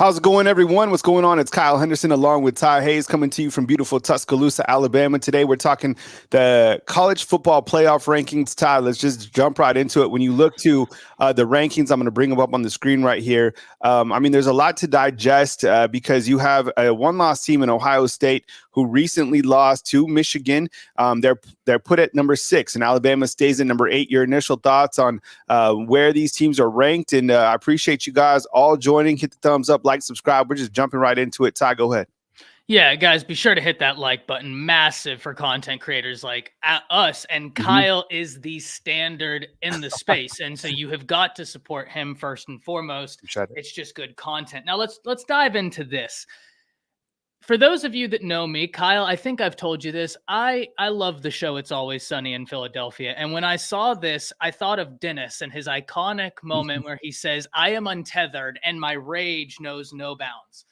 How's it going, everyone? What's going on? It's Kyle Henderson along with Ty Hayes coming to you from beautiful Tuscaloosa, Alabama. Today, we're talking the college football playoff rankings. Ty, let's just jump right into it. When you look to the rankings, I'm going to bring them up on the screen right here. There's a lot to digest because you have a one-loss team in Ohio State who recently lost to Michigan. They're put at number 6, and Alabama stays at number 8. Your initial thoughts on where these teams are ranked, and I appreciate you guys all joining. Hit the thumbs up, like, subscribe. We're just jumping right into it. Ty, go ahead. Yeah, guys, be sure to hit that like button. Massive for content creators like us. And Kyle is the standard in the space. And so you have got to support him first and foremost. It's just good content. Now let's dive into this. For those of you that know me, Kyle, I think I've told you this. I love the show It's Always Sunny in Philadelphia. And when I saw this, I thought of Dennis and his iconic moment where he says, "I am untethered and my rage knows no bounds."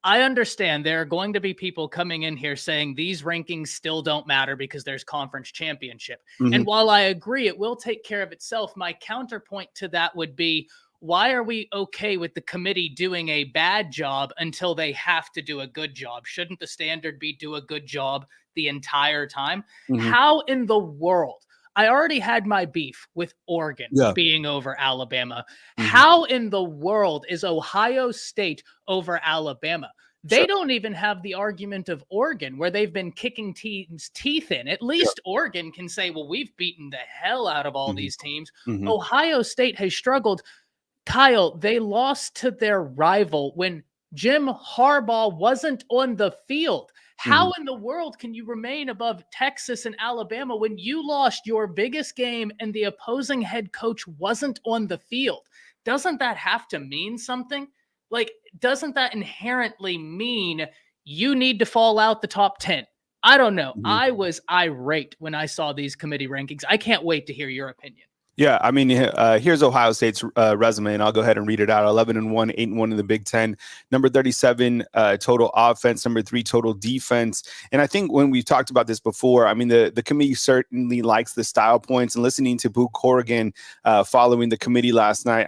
I understand there are going to be people coming in here saying these rankings still don't matter because there's conference championship. And while I agree it will take care of itself, my counterpoint to that would be, why are we okay with the committee doing a bad job until they have to do a good job? Shouldn't the standard be do a good job the entire time? How in the world? I already had my beef with Oregon being over Alabama. How in the world is Ohio State over Alabama? They don't even have the argument of Oregon, where they've been kicking teams' teeth in. At least Oregon can say, well, we've beaten the hell out of all these teams. Ohio State has struggled. Kyle, they lost to their rival when Jim Harbaugh wasn't on the field. How in the world can you remain above Texas and Alabama when you lost your biggest game and the opposing head coach wasn't on the field? Doesn't that have to mean something? Like, doesn't that inherently mean you need to fall out the top 10? I don't know. I was irate when I saw these committee rankings. I can't wait to hear your opinion. Yeah, here's Ohio State's resume, and I'll go ahead and read it out. 11-1, 8-1 in the Big Ten, number 37 total offense, number 3 total defense. And I think when we've talked about this before, the committee certainly likes the style points. And listening to Boo Corrigan following the committee last night,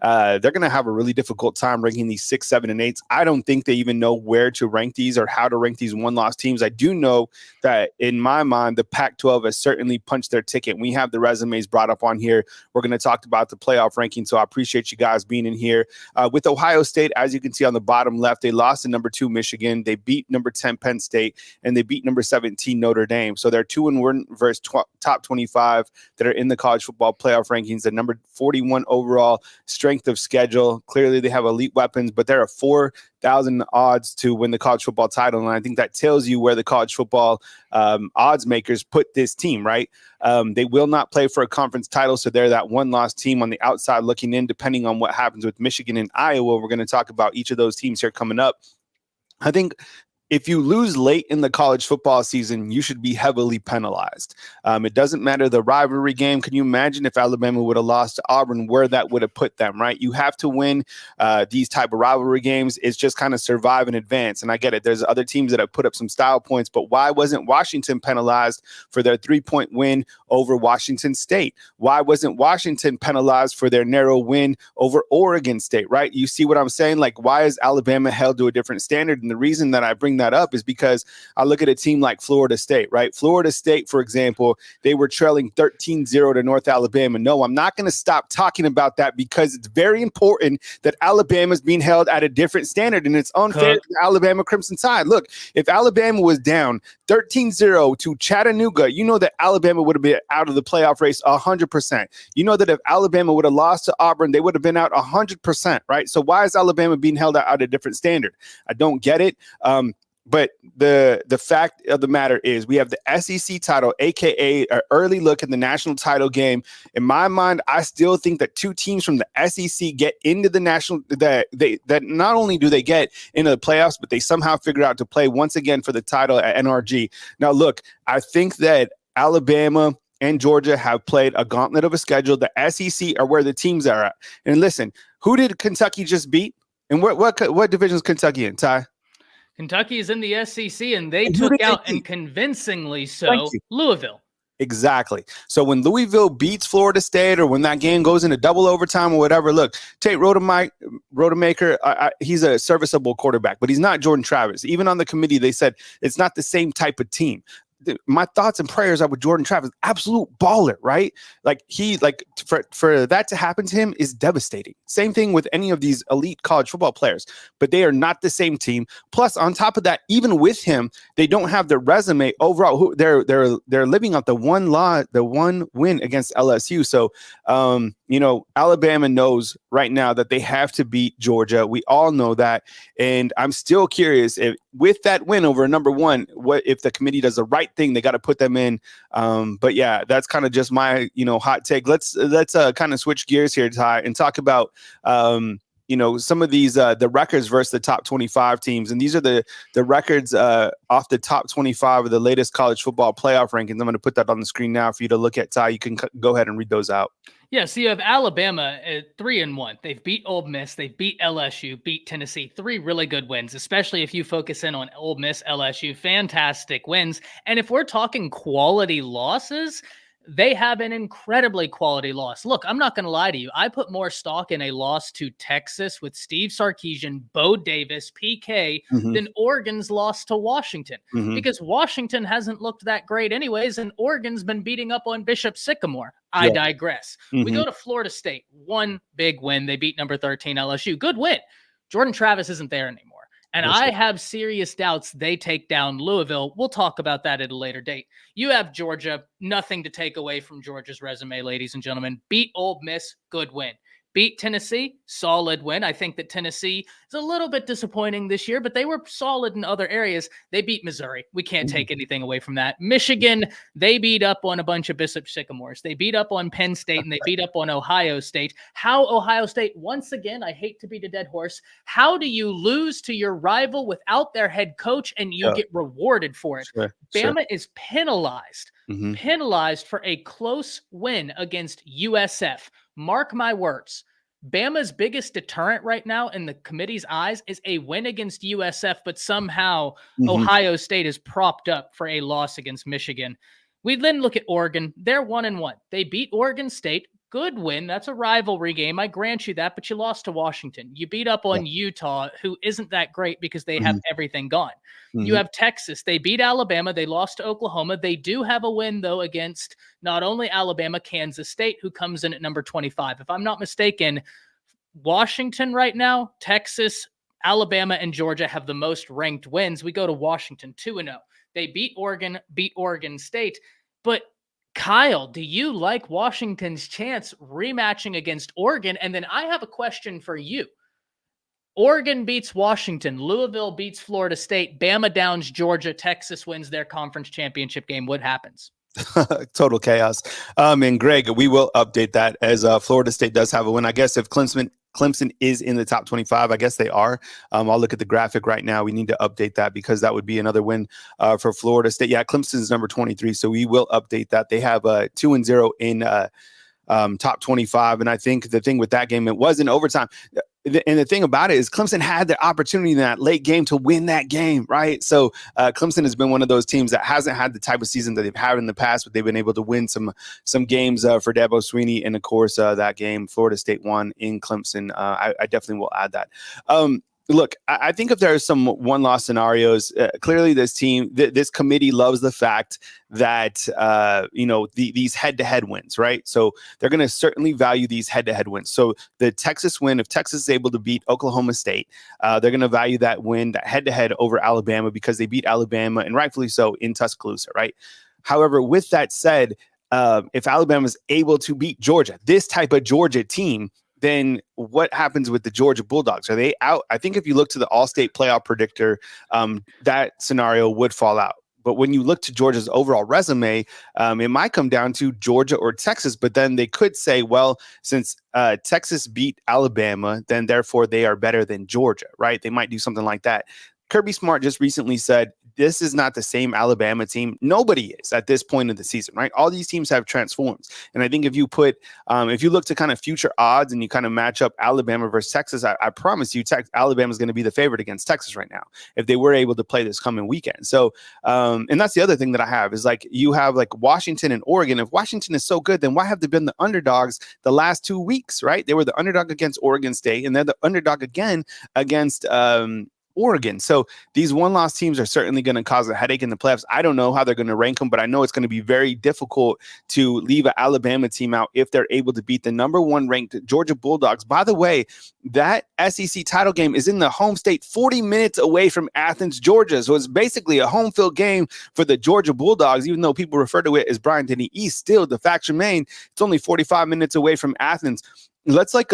they're going to have a really difficult time ranking these 6, 7, and 8s. I don't think they even know where to rank these or how to rank these one-loss teams. I do know that in my mind, the Pac-12 has certainly punched their ticket. We have the resumes brought up on here. We're going to talk about the playoff ranking, so I appreciate you guys being in here. With Ohio State, as you can see on the bottom left, they lost to number 2 Michigan. They beat number 10 Penn State, and they beat number 17 Notre Dame. So they're 2-1 versus top 25 that are in the college football playoff rankings. The number 41 overall strength of schedule. Clearly, they have elite weapons, but there are 4,000 odds to win the college football title. And I think that tells you where the college football odds makers put this team, right? They will not play for a conference title, so they're that one-loss team on the outside looking in, depending on what happens with Michigan and Iowa. We're going to talk about each of those teams here coming up. I think if you lose late in the college football season, you should be heavily penalized. It doesn't matter the rivalry game. Can you imagine if Alabama would have lost to Auburn, where that would have put them, right? You have to win these type of rivalry games. It's just kind of survive and advance. And I get it. There's other teams that have put up some style points, but why wasn't Washington penalized for their 3-point win over Washington State? Why wasn't Washington penalized for their narrow win over Oregon State, right? You see what I'm saying? Like, why is Alabama held to a different standard? And the reason that I bring that up is because I look at a team like Florida State, right? Florida State, for example, they were trailing 13-0 to North Alabama. No, I'm not going to stop talking about that because it's very important that Alabama is being held at a different standard, and it's unfair to the Alabama Crimson Tide. Look, if Alabama was down 13-0 to Chattanooga, you know that Alabama would have been out of the playoff race 100%. You know that if Alabama would have lost to Auburn, they would have been out 100%, right? So why is Alabama being held at a different standard? I don't get it. But the fact of the matter is we have the SEC title, a.k.a. an early look at the national title game. In my mind, I still think that 2 teams from the SEC get into the national – that not only do they get into the playoffs, but they somehow figure out to play once again for the title at NRG. Now, look, I think that Alabama – and Georgia have played a gauntlet of a schedule. The SEC are where the teams are at. And listen, who did Kentucky just beat? And what division is Kentucky in, Ty? Kentucky is in the SEC, and they took out, and convincingly so, Louisville. Exactly. So when Louisville beats Florida State, or when that game goes into double overtime or whatever, look, Tate Rodemaker, he's a serviceable quarterback, but he's not Jordan Travis. Even on the committee, they said it's not the same type of team. My thoughts and prayers are with Jordan Travis, absolute baller, right? Like for that to happen to him is devastating. Same thing with any of these elite college football players, but they are not the same team. Plus, on top of that, even with him, they don't have the resume overall. They're living off the one win against LSU. So, Alabama knows right now that they have to beat Georgia. We all know that, and I'm still curious if with that win over number one, what if the committee does the right thing? They got to put them in. But yeah, that's kind of just my hot take. Let's kind of switch gears here, Ty, and talk about some of these the records versus the top 25 teams, and these are the records off the top 25 of the latest college football playoff rankings. I'm going to put that on the screen now for you to look at, Ty. You can go ahead and read those out. Yeah, so you have Alabama at 3-1. They've beat Ole Miss, they've beat LSU, beat Tennessee. 3 really good wins, especially if you focus in on Ole Miss, LSU. Fantastic wins. And if we're talking quality losses, they have an incredibly quality loss. Look, I'm not going to lie to you. I put more stock in a loss to Texas with Steve Sarkisian, Bo Davis, PK, than Oregon's loss to Washington, because Washington hasn't looked that great anyways, and Oregon's been beating up on Bishop Sycamore. I digress. We go to Florida State. One big win. They beat number 13 LSU. Good win. Jordan Travis isn't there anymore. And I have serious doubts they take down Louisville. We'll talk about that at a later date. You have Georgia. Nothing to take away from Georgia's resume, ladies and gentlemen. Beat Ole Miss. Good win. Beat Tennessee, solid win. I think that Tennessee is a little bit disappointing this year, but they were solid in other areas. They beat Missouri. We can't take anything away from that. Michigan, they beat up on a bunch of Bishop Sycamores. They beat up on Penn State, and they beat up on Ohio State. How Ohio State, once again, I hate to beat a dead horse, how do you lose to your rival without their head coach and you get rewarded for it? Bama is penalized. Penalized for a close win against USF. Mark my words. Bama's biggest deterrent right now in the committee's eyes is a win against USF, but somehow Ohio State is propped up for a loss against Michigan. We then look at Oregon. They're 1-1. They beat Oregon State. Good win. That's a rivalry game. I grant you that, but you lost to Washington. You beat up on Utah, who isn't that great because they have everything gone. You have Texas. They beat Alabama. They lost to Oklahoma. They do have a win, though, against not only Alabama, Kansas State, who comes in at number 25. If I'm not mistaken, Washington right now, Texas, Alabama, and Georgia have the most ranked wins. We go to Washington 2-0. They beat Oregon State. But Kyle, do you like Washington's chance rematching against Oregon? And then I have a question for you. Oregon beats Washington. Louisville beats Florida State. Bama downs Georgia. Texas wins their conference championship game. What happens? Total chaos. And Greg, we will update that as Florida State does have a win. I guess if Clemson is in the top 25, I guess they are. I'll look at the graphic right now. We need to update that because that would be another win for Florida State. Yeah, Clemson is number 23, so we will update that. They have 2-0 in top 25, and I think the thing with that game, it was in overtime. And the thing about it is Clemson had the opportunity in that late game to win that game, right? So Clemson has been one of those teams that hasn't had the type of season that they've had in the past, but they've been able to win some games for Dabo Swinney. And, of course, that game, Florida State won in Clemson. I definitely will add that. Look, I think if there are some one-loss scenarios, clearly this team, this committee loves the fact that, these head-to-head wins, right? So they're going to certainly value these head-to-head wins. So the Texas win, if Texas is able to beat Oklahoma State, they're going to value that win, that head-to-head over Alabama because they beat Alabama, and rightfully so, in Tuscaloosa, right? However, with that said, if Alabama is able to beat Georgia, this type of Georgia team, then what happens with the Georgia Bulldogs? Are they out? I think if you look to the all-state playoff predictor, that scenario would fall out. But when you look to Georgia's overall resume, it might come down to Georgia or Texas. But then they could say, well, since Texas beat Alabama, then therefore they are better than Georgia, right? They might do something like that. Kirby Smart just recently said, this is not the same Alabama team. Nobody is at this point of the season, right? All these teams have transformed. And I think if you look to kind of future odds and you kind of match up Alabama versus Texas, I promise you, Alabama is going to be the favorite against Texas right now if they were able to play this coming weekend. So, and that's the other thing that I have is like you have like Washington and Oregon. If Washington is so good, then why have they been the underdogs the last 2 weeks, right? They were the underdog against Oregon State, and they're the underdog again against Oregon. So these one-loss teams are certainly going to cause a headache in the playoffs. I don't know how they're going to rank them, but I know it's going to be very difficult to leave an Alabama team out if they're able to beat the number 1 ranked Georgia Bulldogs. By the way, that SEC title game is in the home state, 40 minutes away from Athens, Georgia. So it's basically a home field game for the Georgia Bulldogs, even though people refer to it as Bryant-Denny East. Still, the fact remains, it's only 45 minutes away from Athens. Let's take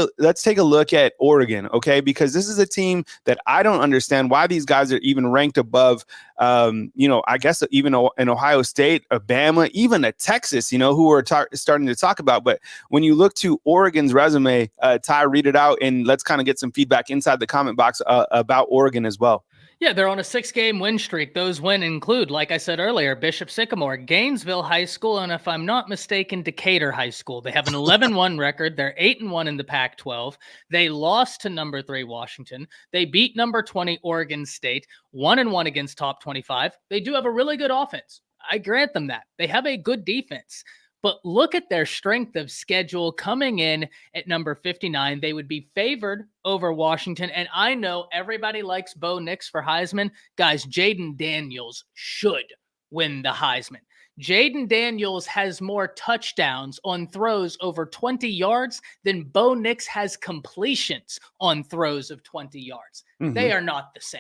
a look at Oregon, okay? Because this is a team that I don't understand why these guys are even ranked above, I guess even in Ohio State, a Bama, even a Texas, who we're starting to talk about. But when you look to Oregon's resume, Ty, read it out, and let's kind of get some feedback inside the comment box about Oregon as well. Yeah, they're on a 6-game win streak. Those wins include, like I said earlier, Bishop Sycamore, Gainesville High School, and if I'm not mistaken, Decatur High School. They have an 11-1 record. They're 8-1 in the Pac-12. They lost to number 3 Washington. They beat number 20 Oregon State, 1-1 against top 25. They do have a really good offense. I grant them that. They have a good defense. But look at their strength of schedule coming in at number 59. They would be favored over Washington. And I know everybody likes Bo Nix for Heisman. Guys, Jaden Daniels should win the Heisman. Jaden Daniels has more touchdowns on throws over 20 yards than Bo Nix has completions on throws of 20 yards. Mm-hmm. They are not the same.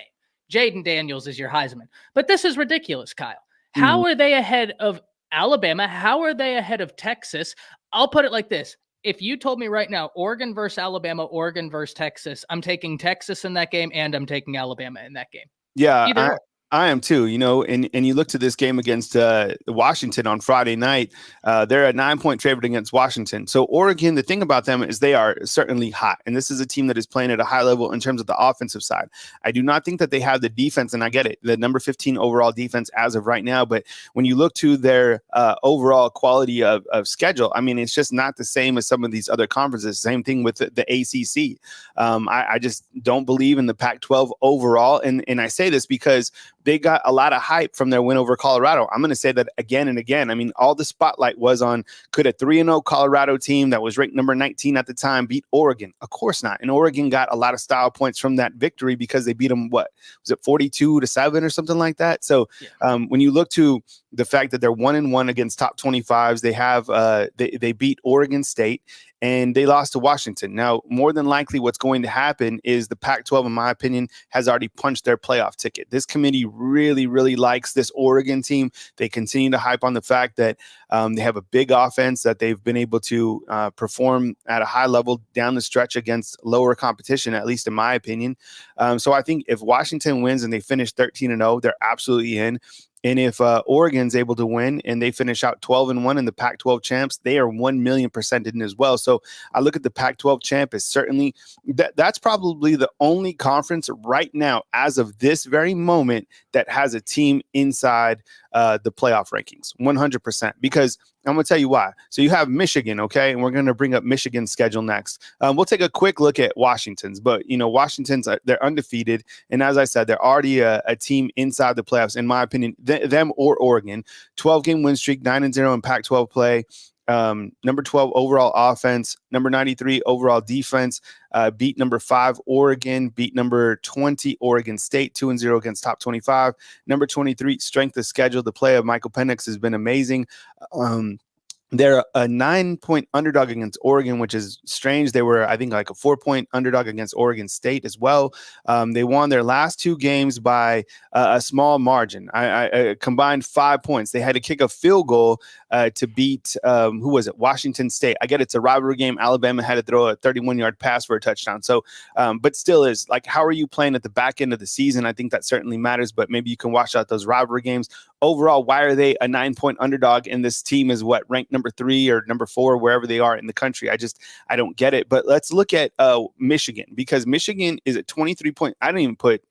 Jaden Daniels is your Heisman. But this is ridiculous, Kyle. How are they ahead of Alabama? How are they ahead of Texas? I'll put it like this. If you told me right now, Oregon versus Alabama, Oregon versus Texas, I'm taking Texas in that game and I'm taking Alabama in that game. Yeah, I am too, and you look to this game against Washington on Friday night, they're a 9-point favorite against Washington. So Oregon, the thing about them is they are certainly hot, and this is a team that is playing at a high level in terms of the offensive side. I do not think that they have the defense, and I get it, the number 15 overall defense as of right now, but when you look to their overall quality of schedule, I mean, it's just not the same as some of these other conferences. Same thing with the ACC. I just don't believe in the Pac-12 overall, and I say this because they got a lot of hype from their win over Colorado. I'm going to say that again and again. I mean, all the spotlight was on, could a 3-0 Colorado team that was ranked number 19 at the time beat Oregon? Of course not. And Oregon got a lot of style points from that victory because they beat them, what was it, 42-7 or something like that? So when you look to the fact that they're 1-1 against top 25s, they have they beat Oregon State and they lost to Washington. Now, more than likely what's going to happen is the Pac-12, in my opinion, has already punched their playoff ticket. This committee really, really likes this Oregon team. They continue to hype on the fact that they have a big offense, that they've been able to perform at a high level down the stretch against lower competition, at least in my opinion. So I think if Washington wins and they finish 13-0, they're absolutely in. And if Oregon's able to win and they finish out 12-1 in the Pac-12 champs, they are 1,000,000% in as well. So I look at the Pac-12 champ as certainly that's probably the only conference right now, as of this very moment, that has a team inside the playoff rankings, 100%. Because I'm going to tell you why. So you have Michigan, okay? And we're going to bring up Michigan's schedule next. We'll take a quick look at Washington's, but, Washington's, they're undefeated. And as I said, they're already a team inside the playoffs, in my opinion, them or Oregon. 12-game win streak, 9-0 in Pac-12 play. Number 12 overall offense, number 93 overall defense, beat number 5 Oregon, beat number 20 Oregon State, 2-0 against top 25. Number 23 strength of schedule. The play of Michael Penix has been amazing. They're a 9-point underdog against Oregon, which is strange. They were, I think, like a 4-point underdog against Oregon State as well. They won their last 2 games by a small margin. I combined 5 points. They had to kick a field goal to beat, who was it? Washington State. I get it's a rivalry game. Alabama had to throw a 31-yard pass for a touchdown. So, but still is like, how are you playing at the back end of the season? I think that certainly matters, but maybe you can watch out those rivalry games. Overall, why are they a 9-point underdog and this team is ranked number 3 or number 4, wherever they are in the country? I don't get it. But let's look at Michigan, because Michigan is at 23 point. I didn't even put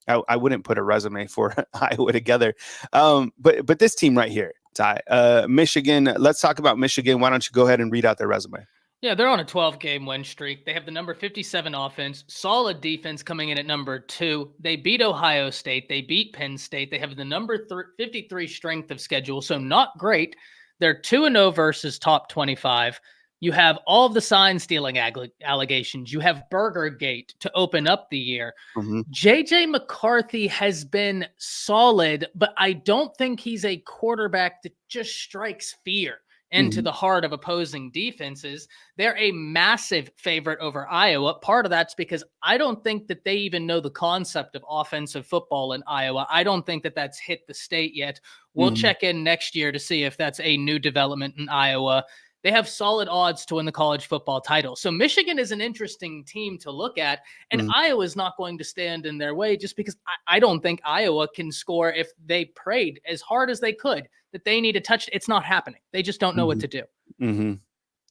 I wouldn't put a resume for Iowa together. But this team right here, Ty, Michigan. Let's talk about Michigan. Why don't you go ahead and read out their resume? Yeah, they're on a 12-game win streak. They have the number 57 offense, solid defense coming in at number 2. They beat Ohio State. They beat Penn State. They have the number 53 strength of schedule, so not great. They're 2-0 versus top 25. You have all of the sign stealing allegations. You have Burgergate to open up the year. Mm-hmm. JJ McCarthy has been solid, but I don't think he's a quarterback that just strikes fear into the heart of opposing defenses. They're a massive favorite over Iowa. Part of that's because I don't think that they even know the concept of offensive football in Iowa. I don't think that that's hit the state yet. We'll check in next year to see if that's a new development in Iowa. They have solid odds to win the college football title. So Michigan is an interesting team to look at, and Iowa is not going to stand in their way just because I don't think Iowa can score if they prayed as hard as they could that they need a touch. It's not happening. They just don't know what to do.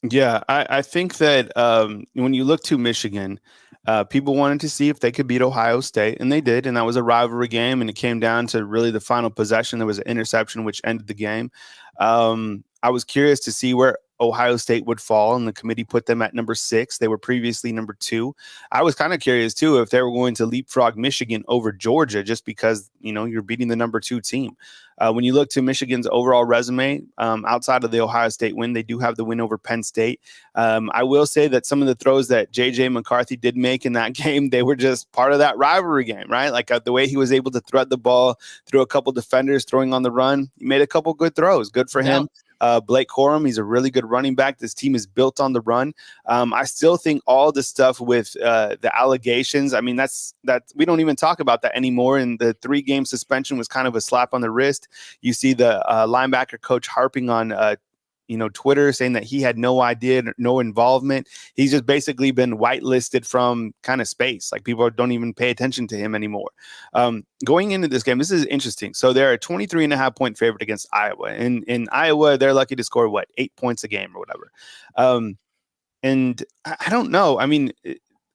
Yeah, I think that when you look to Michigan, people wanted to see if they could beat Ohio State, and they did, and that was a rivalry game, and it came down to really the final possession. There was an interception which ended the game. I was curious to see where Ohio State would fall, and the committee put them at number 6. They were previously number 2. I was kind of curious too if they were going to leapfrog Michigan over Georgia just because, you're beating the number 2 team. When you look to Michigan's overall resume, outside of the Ohio State win, they do have the win over Penn State. I will say that some of the throws that J.J. McCarthy did make in that game, they were just part of that rivalry game, right? Like the way he was able to thread the ball through a couple defenders, throwing on the run. He made a couple good throws. Good for him. Blake Corum, he's a really good running back. This team is built on the run. I still think all the stuff with the allegations, I mean, that's we don't even talk about that anymore. And the 3-game suspension was kind of a slap on the wrist. You see the linebacker coach harping on Twitter saying that he had no idea, no involvement. He's just basically been whitelisted from kind of space. Like people don't even pay attention to him anymore. Going into this game, this is interesting. So they're a 23.5-point favorite against Iowa. And in Iowa, they're lucky to score 8 points a game or whatever. And I don't know. I mean,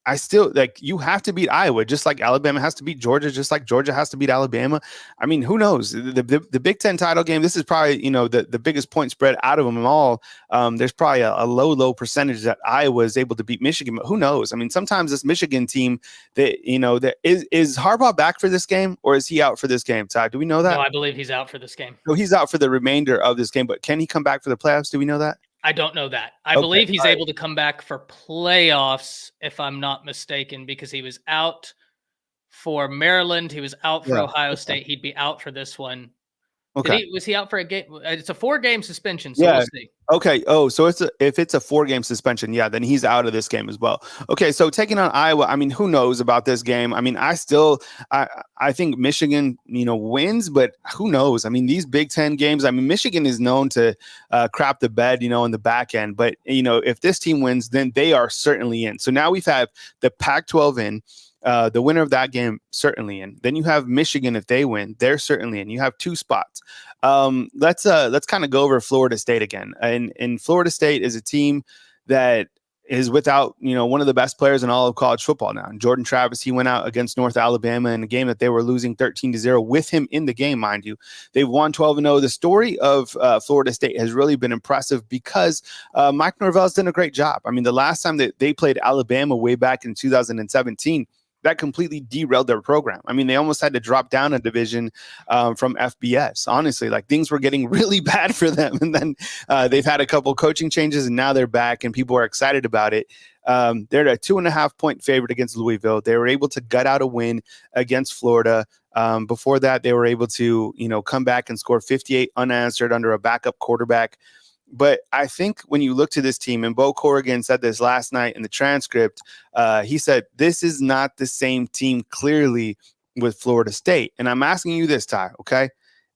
I still you have to beat Iowa just like Alabama has to beat Georgia, just like Georgia has to beat Alabama. I mean, who knows? The Big Ten title game, this is probably, the biggest point spread out of them all. There's probably a low percentage that Iowa is able to beat Michigan, but who knows? I mean, sometimes this Michigan team is Harbaugh back for this game or is he out for this game, Ty? Do we know that? No, I believe he's out for this game. So he's out for the remainder of this game, but can he come back for the playoffs? Do we know that? I don't know that. I believe he's able to come back for playoffs, if I'm not mistaken, because he was out for Maryland. He was out for Ohio State. He'd be out for this one. Okay. Was he out for a game? It's a 4-game suspension, so we'll see. Okay. Oh, so if it's a 4-game suspension, then he's out of this game as well. Okay, so taking on Iowa, I mean, who knows about this game? I mean, I think Michigan, wins, but who knows? I mean, these Big Ten games, I mean, Michigan is known to crap the bed, in the back end. But, if this team wins, then they are certainly in. So now we've had the Pac-12 in. The winner of that game certainly in. Then you have Michigan. If they win, they're certainly in. You have 2 spots. Let's kind of go over Florida State again. And Florida State is a team that is without one of the best players in all of college football now. And Jordan Travis, he went out against North Alabama in a game that they were losing 13-0 with him in the game, mind you. They've won 12-0. The story of Florida State has really been impressive because Mike Norvell's done a great job. I mean, the last time that they played Alabama way back in 2017. That completely derailed their program. I mean, they almost had to drop down a division from FBS. Honestly, things were getting really bad for them. And then they've had a couple coaching changes, and now they're back, and people are excited about it. They're a 2.5-point favorite against Louisville. They were able to gut out a win against Florida. Before that, they were able to, come back and score 58 unanswered under a backup quarterback. But I think when you look to this team, and Bo Corrigan said this last night in the transcript, he said, this is not the same team clearly with Florida State. And I'm asking you this, Ty, okay?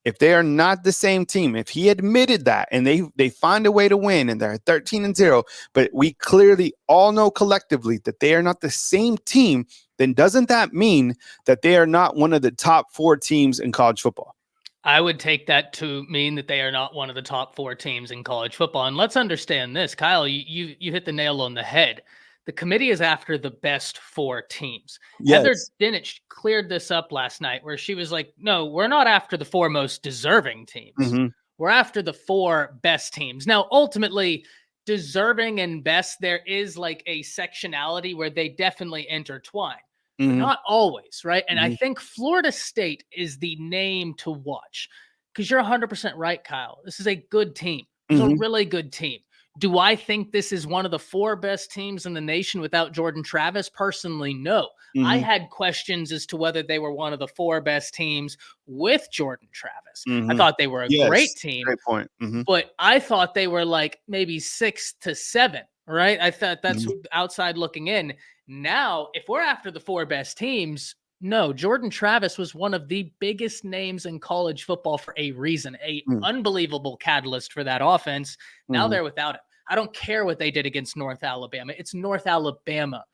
If they are not the same team, if he admitted that and they find a way to win and they're 13-0, but we clearly all know collectively that they are not the same team, then doesn't that mean that they are not one of the top 4 teams in college football? I would take that to mean that they are not one of the top 4 teams in college football. And let's understand this, Kyle, you hit the nail on the head. The committee is after the best 4 teams. Heather Yes. Dinich cleared this up last night where she was like, no, we're not after the 4 most deserving teams. Mm-hmm. We're after the 4 best teams. Now, ultimately, deserving and best, there is like a sectionality where they definitely intertwine, but Mm-hmm. not always, right? And I Mm-hmm. think Florida State is the name to watch because you're 100% right, Kyle. This is a good team. It's a Mm-hmm. really good team. Do I think this is one of the 4 best teams in the nation without Jordan Travis? Personally, no. I Mm-hmm. had questions as to whether they were one of the 4 best teams with Jordan Travis. I Mm-hmm. thought they were a great Yes. team, Great point. Mm-hmm. but I thought they were like maybe 6 to 7, right? I thought that's Mm-hmm. outside looking in. Now, if we're after the 4 best teams, no, Jordan Travis was one of the biggest names in college football for a reason, a unbelievable catalyst for that offense. Now Mm-hmm. they're without him. I don't care what they did against North Alabama. It's North Alabama.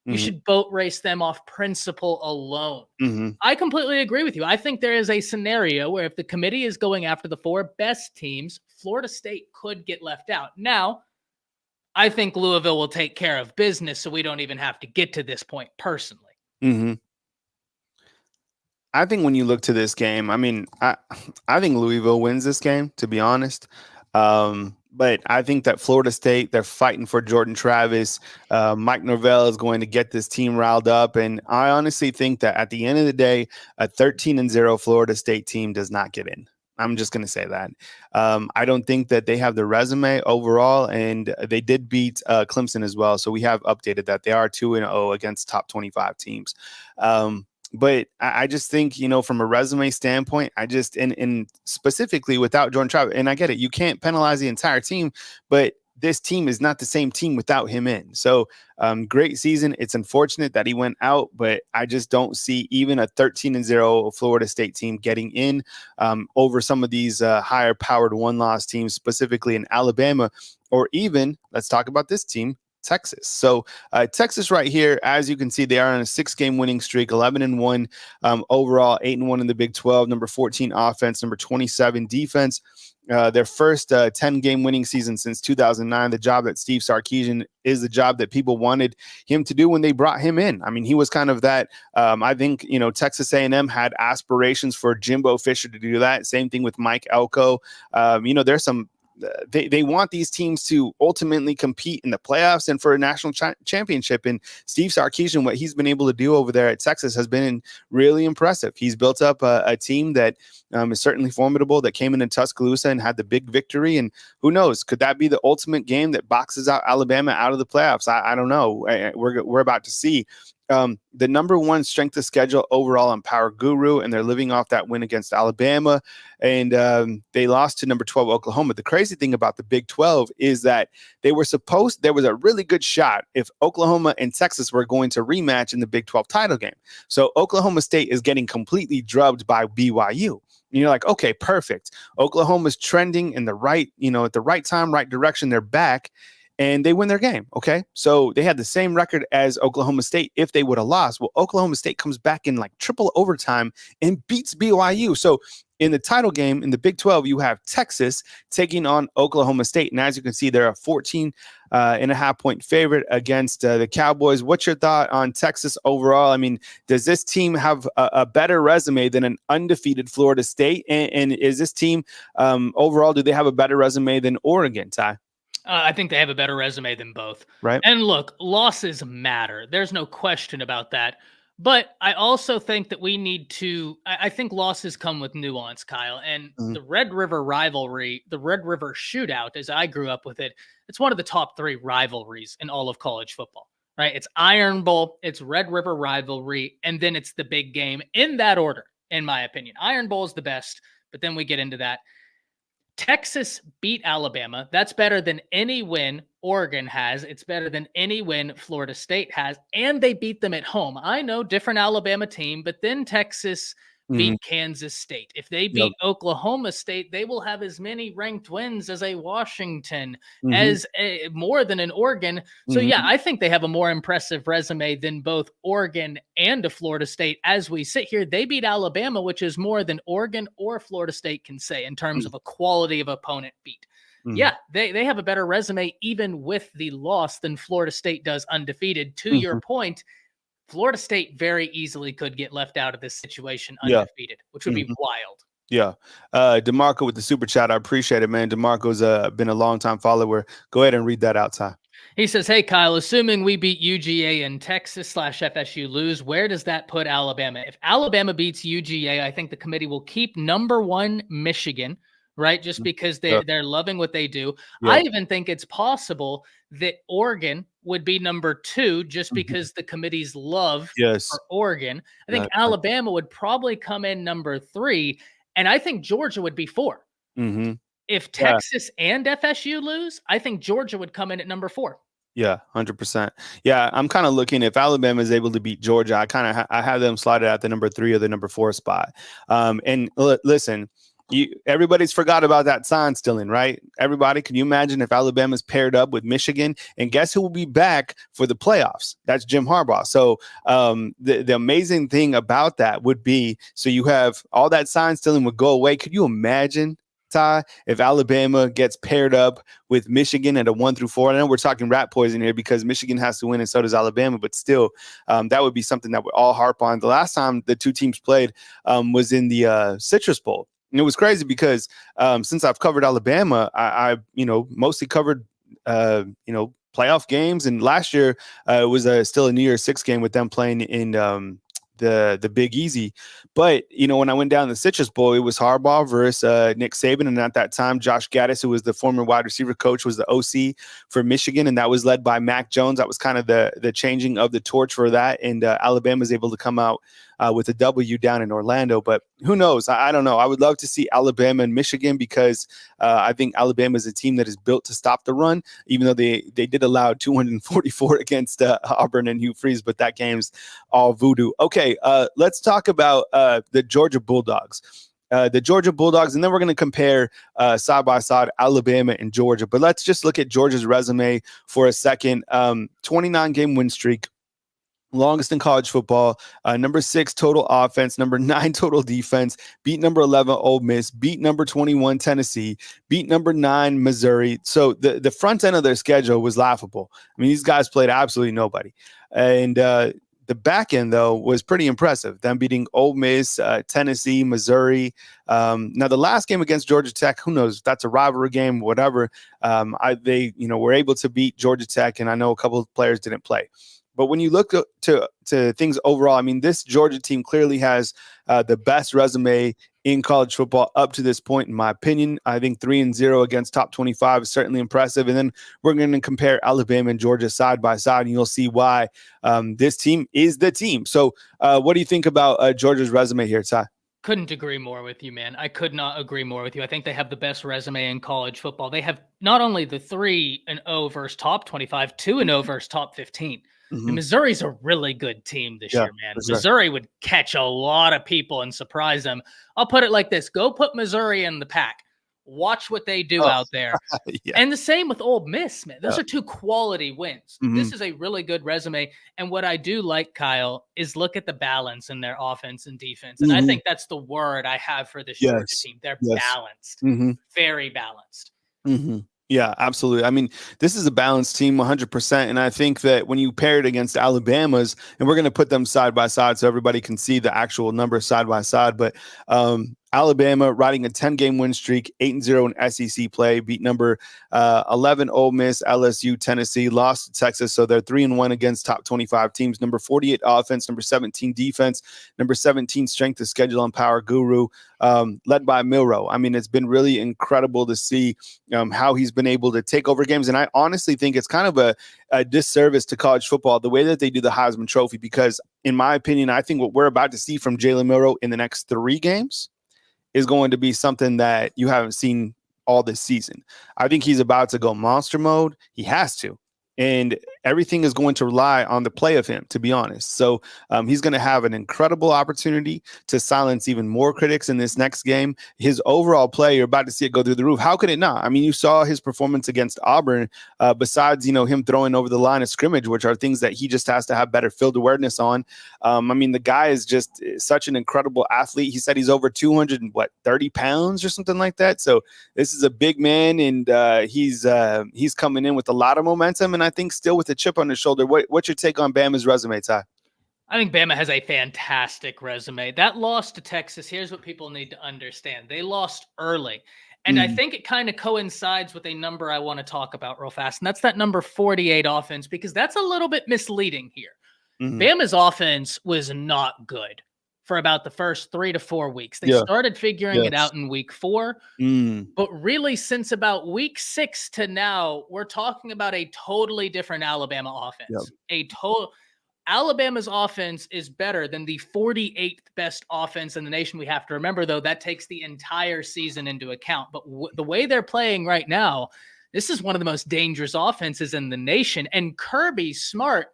You Mm-hmm. should boat race them off principle alone. Mm-hmm. I completely agree with you. I think there is a scenario where if the committee is going after the 4 best teams, Florida State could get left out. Now, I think Louisville will take care of business, so we don't even have to get to this point personally. Mm-hmm. I think when you look to this game, I mean, I think Louisville wins this game, to be honest. But I think that Florida State, they're fighting for Jordan Travis. Mike Norvell is going to get this team riled up. And I honestly think that at the end of the day, a 13-0 Florida State team does not get in. I'm just going to say that. I don't think that they have the resume overall, and they did beat Clemson as well. So we have updated that. They are 2-0 against top 25 teams. But I just think, from a resume standpoint, I just, and specifically without Jordan Travis, and I get it, you can't penalize the entire team, but this team is not the same team without him in. So great season. It's unfortunate that he went out, but I just don't see even a 13-0 Florida State team getting in over some of these higher powered 1-loss teams, specifically in Alabama, or even, let's talk about this team, Texas. So Texas right here, as you can see, they are on a 6-game winning streak, 11-1 overall, 8-1 in the Big 12, number 14 offense, number 27 defense. Their first 10-game winning season since 2009. The job that Steve Sarkisian is the job that people wanted him to do when they brought him in. I mean, he was kind of that. I think, Texas A&M had aspirations for Jimbo Fisher to do that. Same thing with Mike Elko. There's some. They want these teams to ultimately compete in the playoffs and for a national championship. And Steve Sarkisian, what he's been able to do over there at Texas has been really impressive. He's built up a team that is certainly formidable, that came in Tuscaloosa and had the big victory. And who knows, could that be the ultimate game that boxes out Alabama out of the playoffs? I don't know. We're about to see. The number 1 strength of schedule overall on Power Guru, and they're living off that win against Alabama. And they lost to number 12 Oklahoma. The crazy thing about the Big 12 is that there was a really good shot if Oklahoma and Texas were going to rematch in the Big 12 title game. So Oklahoma State is getting completely drubbed by BYU. And you're like, okay, perfect. Oklahoma's trending in the right, at the right time, right direction. They're back. And they win their game. Okay. So they had the same record as Oklahoma State if they would have lost. Well, Oklahoma State comes back in like triple overtime and beats BYU. So in the title game in the Big 12, you have Texas taking on Oklahoma State. And as you can see, they're a 14.5-point favorite against the Cowboys. What's your thought on Texas overall? I mean, does this team have a better resume than an undefeated Florida State? And is this team overall, do they have a better resume than Oregon, Ty? I think they have a better resume than both. Right. And look, losses matter. There's no question about that. But I also think that we need to, I think losses come with nuance, Kyle. And the Red River rivalry, the Red River shootout, as I grew up with it, it's one of the top 3 rivalries in all of college football, right? It's Iron Bowl, it's Red River rivalry, and then it's the big game in that order, in my opinion. Iron Bowl is the best, but then we get into that. Texas beat Alabama. That's better than any win Oregon has. It's better than any win Florida State has. And they beat them at home. I know, different Alabama team, but then Texas beat Kansas State. If they beat Oklahoma State, they will have as many ranked wins as a Washington, as more than an Oregon. So yeah, I think they have a more impressive resume than both Oregon and a Florida State. As we sit here, they beat Alabama, which is more than Oregon or Florida State can say in terms of a quality of opponent beat. Yeah, they have a better resume even with the loss than Florida State does undefeated. To your Mm-hmm. point, Florida State very easily could get left out of this situation Yeah. undefeated, which would be wild. Yeah. DeMarco with the super chat. I appreciate it, man. DeMarco's been a long time follower. Go ahead and read that out, Ty. He says, "Hey Kyle, assuming we beat UGA and Texas/FSU lose, where does that put Alabama? If Alabama beats UGA, I think the committee will keep number 1 Michigan, right? Just because Yeah. they're loving what they do. Yeah. I even think it's possible that Oregon would be number 2 just because the committee's love Yes. for Oregon. I think Yeah. Alabama would probably come in number 3, and I think Georgia would be 4. Mm-hmm. If Yeah. Texas and FSU lose, I think Georgia would come in at number 4. Yeah, 100%. Yeah, I'm kind of looking if Alabama is able to beat Georgia, I kind of I have them slotted at the number 3 or the number 4 spot. And listen, everybody's forgot about that sign stealing, right? Everybody, can you imagine if Alabama's paired up with Michigan? And guess who will be back for the playoffs? That's Jim Harbaugh. So the amazing thing about that would be, so you have all that sign stealing would go away. Could you imagine, Ty, if Alabama gets paired up with Michigan at a 1 through 4? I know we're talking rat poison here because Michigan has to win and so does Alabama, but still, that would be something that we all harp on. The last time the two teams played was in the Citrus Bowl. And it was crazy because since I've covered Alabama, I mostly covered playoff games. And last year it was still a New Year's Six game with them playing in the Big Easy. But, when I went down the Citrus Bowl, it was Harbaugh versus Nick Saban. And at that time, Josh Gaddis, who was the former wide receiver coach, was the OC for Michigan. And that was led by Mac Jones. That was kind of the changing of the torch for that. And Alabama was able to come out with a W down in Orlando. But who knows? I don't know. I would love to see Alabama and Michigan because I think Alabama is a team that is built to stop the run, even though they did allow 244 against Auburn and Hugh Freeze, but that game's all voodoo. Okay, let's talk about the Georgia Bulldogs. And then we're going to compare side by side Alabama and Georgia. But let's just look at Georgia's resume for a second. 29-game win streak. Longest in college football, number 6 total offense, number 9 total defense, beat number 11 Ole Miss, beat number 21 Tennessee, beat number 9 Missouri. So the front end of their schedule was laughable. I mean, these guys played absolutely nobody. And the back end, though, was pretty impressive. Them beating Ole Miss, Tennessee, Missouri. Now, the last game against Georgia Tech, who knows? That's a rivalry game, whatever. They were able to beat Georgia Tech, and I know a couple of players didn't play. But when you look to things overall, I mean, this Georgia team clearly has the best resume in college football up to this point, in my opinion. I think 3-0 against top 25 is certainly impressive. And then we're going to compare Alabama and Georgia side by side, and you'll see why this team is the team. So what do you think about Georgia's resume here, Ty? Couldn't agree more with you, man. I could not agree more with you. I think they have the best resume in college football. They have not only the 3-0 versus top 25, 2-0 versus top 15. And Missouri's a really good team this year, man. Sure. Missouri would catch a lot of people and surprise them. I'll put it like this. Go put Missouri in the pack. Watch what they do out there. Yeah. And the same with Ole Miss, man. Those are two quality wins. This is a really good resume. And what I do like, Kyle, is look at the balance in their offense and defense. And I think that's the word I have for this Georgia team. They're balanced, very balanced. Yeah, absolutely. I mean, this is a balanced team 100%. And I think that when you pair it against Alabama's, and we're going to put them side by side so everybody can see the actual numbers side by side. But Alabama riding a 10-game win streak, 8-0 in SEC play, beat number 11 Ole Miss, LSU, Tennessee, lost to Texas. So they're 3-1 against top 25 teams. Number 48 offense, number 17 defense, number 17 strength of schedule and power guru, led by Milroe. I mean, it's been really incredible to see how he's been able to take over games. And I honestly think it's kind of a disservice to college football, the way that they do the Heisman Trophy, because in my opinion, I think what we're about to see from Jalen Milroe in the next 3 games is going to be something that you haven't seen all this season. I think he's about to go monster mode. He has to and everything is going to rely on the play of him, to be honest. So he's going to have an incredible opportunity to silence even more critics in this next game. His overall play, you're about to see it go through the roof. How could it not? I mean, you saw his performance against Auburn, besides, him throwing over the line of scrimmage, which are things that he just has to have better field awareness on. I mean, the guy is just such an incredible athlete. He said he's over 230 pounds or something like that. So this is a big man, and he's coming in with a lot of momentum, and I think still with a chip on his shoulder. What's your take on Bama's resume, Ty? I think Bama has a fantastic resume. That loss to Texas, here's what people need to understand. They lost early. And I think it kind of coincides with a number I want to talk about real fast. And that's that number 48 offense, because that's a little bit misleading here. Bama's offense was not good for about the first 3 to 4 weeks. They started figuring it out in week 4. But really, since about week 6 to now, we're talking about a totally different Alabama offense. Alabama's offense is better than the 48th best offense in the nation. We have to remember, though, that takes the entire season into account. But the way they're playing right now, this is one of the most dangerous offenses in the nation. And Kirby Smart,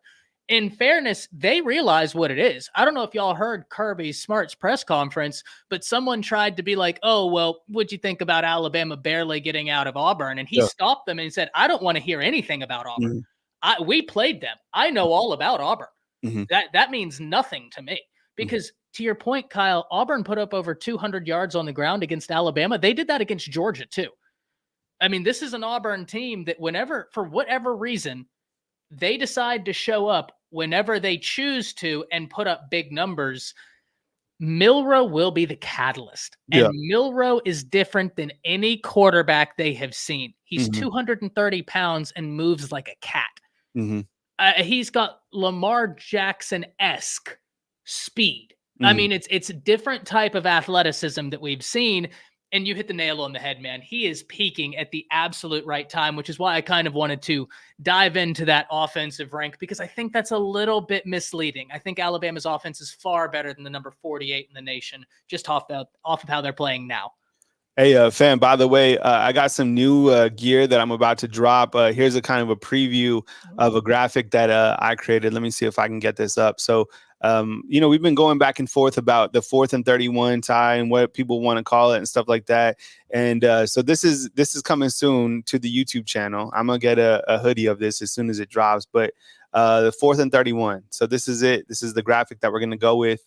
in fairness, they realize what it is. I don't know if y'all heard Kirby Smart's press conference, but someone tried to be like, oh, well, what'd you think about Alabama barely getting out of Auburn? And he stopped them and he said, I don't want to hear anything about Auburn. We played them. I know all about Auburn. That means nothing to me, because to your point, Kyle, Auburn put up over 200 yards on the ground against Alabama. They did that against Georgia too. I mean, this is an Auburn team that whenever, for whatever reason, they decide to show up whenever they choose to and put up big numbers, Milroe will be the catalyst. And Milroe is different than any quarterback they have seen. He's 230 pounds and moves like a cat. He's got Lamar Jackson-esque speed. I mean, it's a different type of athleticism that we've seen. And you hit the nail on the head, man. He is peaking at the absolute right time, which is why I kind of wanted to dive into that offensive rank, because I think that's a little bit misleading. I think Alabama's offense is far better than the number 48 in the nation, just off of how they're playing now. Hey, fam, by the way, I got some new gear that I'm about to drop. Here's a kind of a preview of a graphic that I created. Let me see if I can get this up. So, we've been going back and forth about the 4th and 31 tie and what people want to call it and stuff like that. And so this is coming soon to the YouTube channel. I'm going to get a hoodie of this as soon as it drops. But the 4th and 31. So this is it. This is the graphic that we're going to go with.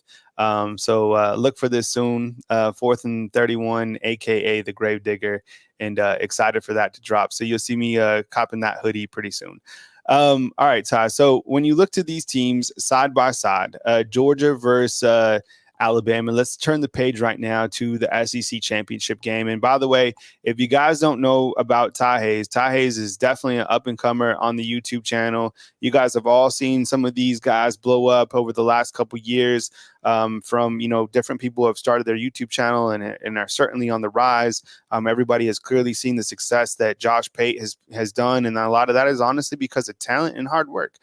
So look for this soon. 4th and 31, aka the Grave Digger, and excited for that to drop. So you'll see me copping that hoodie pretty soon. All right, Ty. So when you look to these teams side by side, Georgia versus Alabama, let's turn the page right now to the SEC championship game. And by the way, if you guys don't know about Ty Hayes is definitely an up and comer on the YouTube channel. You guys have all seen some of these guys blow up over the last couple years. From different people who have started their YouTube channel and are certainly on the rise. Everybody has clearly seen the success that Josh Pate has done, and a lot of that is honestly because of talent and hard work.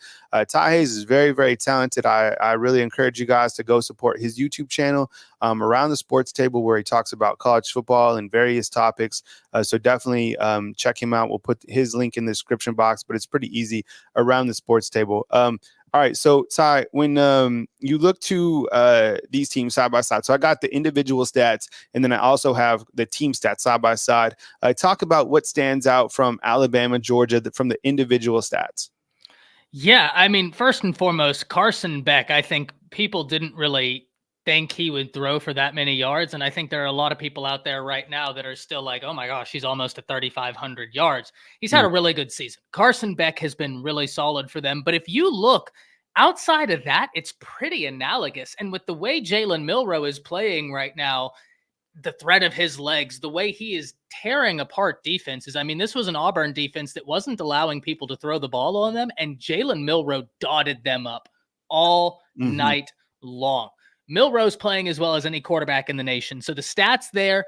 Ty Hayes is very, very talented. I really encourage you guys to go support his YouTube channel, Around the Sports Table, where he talks about college football and various topics. So definitely check him out. We'll put his link in the description box, but it's pretty easy, Around the Sports Table. All right, so Ty, when you look to these teams side by side, so I got the individual stats, and then I also have the team stats side by side. Talk about what stands out from Alabama, Georgia, from the individual stats. Yeah, I mean, first and foremost, Carson Beck, I think people didn't really think he would throw for that many yards. And I think there are a lot of people out there right now that are still like, oh my gosh, he's almost at 3,500 yards. He's had a really good season. Carson Beck has been really solid for them. But if you look outside of that, it's pretty analogous. And with the way Jalen Milroe is playing right now, the threat of his legs, the way he is tearing apart defenses. I mean, this was an Auburn defense that wasn't allowing people to throw the ball on them, and Jalen Milroe dotted them up all night long. Milroe's playing as well as any quarterback in the nation. So the stats there,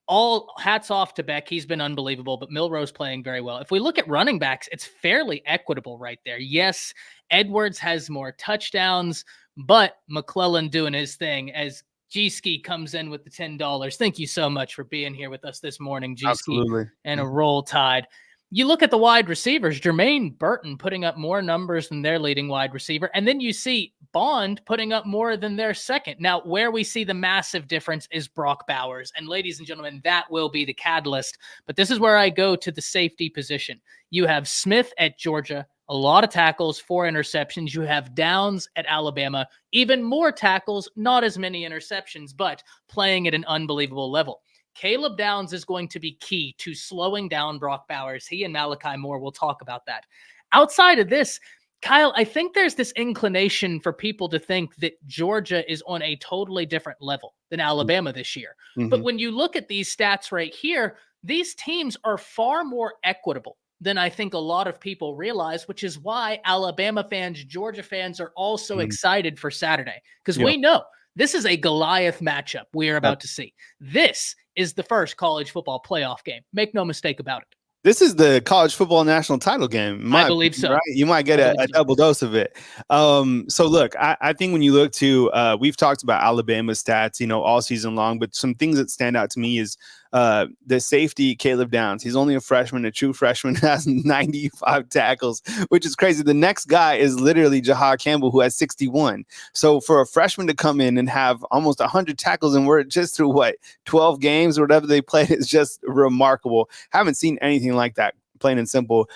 all hats off to Beck. He's been unbelievable, but Milroe's playing very well. If we look at running backs, it's fairly equitable right there. Yes, Edwards has more touchdowns, but McClellan doing his thing as G-Ski comes in with the $10. Thank you so much for being here with us this morning, G-Ski. Absolutely. And a Roll Tide. You look at the wide receivers, Jermaine Burton putting up more numbers than their leading wide receiver. And then you see Bond putting up more than their second. Now, where we see the massive difference is Brock Bowers. And ladies and gentlemen, that will be the catalyst. But this is where I go to the safety position. You have Smith at Georgia, a lot of tackles, 4 interceptions. You have Downs at Alabama, even more tackles, not as many interceptions, but playing at an unbelievable level. Caleb Downs is going to be key to slowing down Brock Bowers. He and Malachi Moore will talk about that. Outside of this, Kyle, I think there's this inclination for people to think that Georgia is on a totally different level than Alabama this year. Mm-hmm. But when you look at these stats right here, these teams are far more equitable than I think a lot of people realize, which is why Alabama fans, Georgia fans are also excited for Saturday, because we know this is a Goliath matchup we are about to see. This is the first college football playoff game. Make no mistake about it. This is the college football national title game. I believe so. Right? You might get a double dose of it. So look, I think when you look to, we've talked about Alabama's stats, all season long, but some things that stand out to me is the safety, Caleb Downs. He's only a freshman, a true freshman, has 95 tackles, which is crazy. The next guy is literally Jahad Campbell, who has 61. So for a freshman to come in and have almost 100 tackles, and we're just through 12 games or whatever they played, is just remarkable. Haven't seen anything like that, plain and simple.